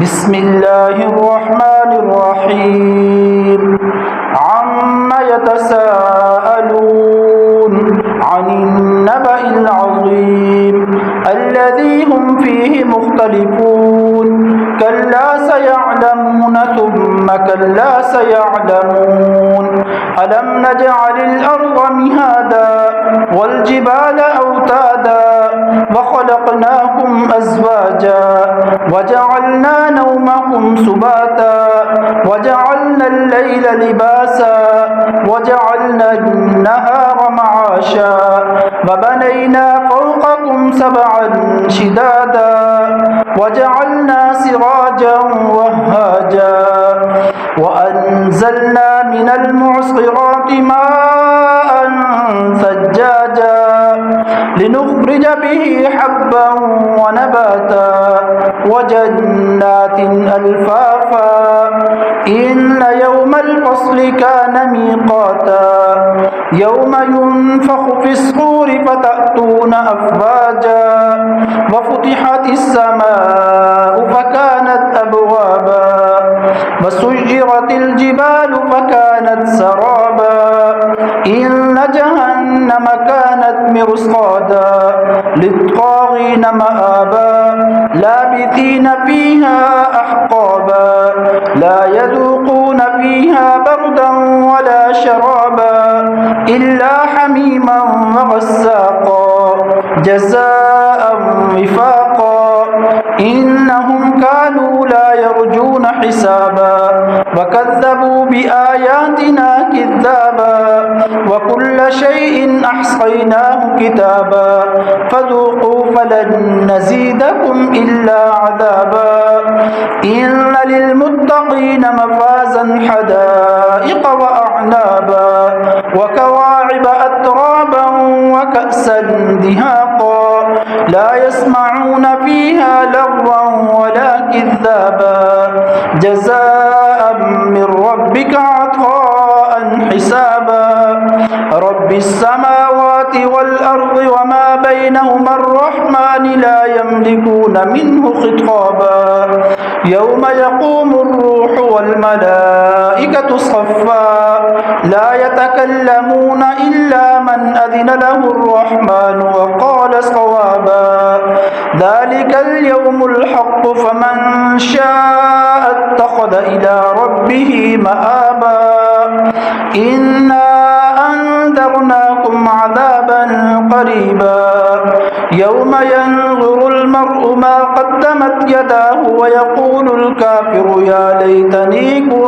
بسم الله الرحمن الرحيم عما يتساءلون عن النبأ العظيم الذي هم فيه مختلفون كلا سيعلمون ثم كلا سيعلمون ألم نجعل الأرض مهادا والجبال أوتادا وخلقناكم أزواجا وجعلنا نومكم سباتا وجعلنا الليل لباسا وجعلنا النهار معاشا وبنينا فوقكم سبعا شدادا وجعلنا سراجا وهاجا وأنزلنا من المعصرات ماء ثجاجا لنخرج به حبا ونباتا وجنات ألفافا إن يوم الفصل كان ميقاتا يوم ينفخ في الصور فتأتون أفواجا وفتحت السماء فكانت أبوابا وسجرت الجبال فكانت سرابا إن جهنم كانت مرصادا للطاغين مآبا لابثين فيها أحقابا لا يذوقون فيها بردا ولا شرابا إلا حميما وغساقا جزاء وفاقا إنهم كانوا لا يرجون حسابا وكذبوا بآياتنا كذابا وكل شيء أحصيناه كتابا فذوقوا فلن نزيدكم إلا عذابا إن للمتقين مفازا حدائق وأعنابا وكواعب أترابا وكأسا دهاقا لا يسمعون فيها لغوا ولا كذابا جزاء من ربك عطاء حسابا رب السماوات والأرض وما بينهما الرحمن لا يملكون منه خطابا يوم يقوم الروح والملائكة صفا لا يتكلمون إلا من أذن له الرحمن وقال صوابا ذلك اليوم الحق فمن شاء اتخذ إلى ربه مآبا إنا أنذرناكم عذابا قريبا يوم ينظر المرء ما قدمت يداه ويقول الكافر يا ليتني كنت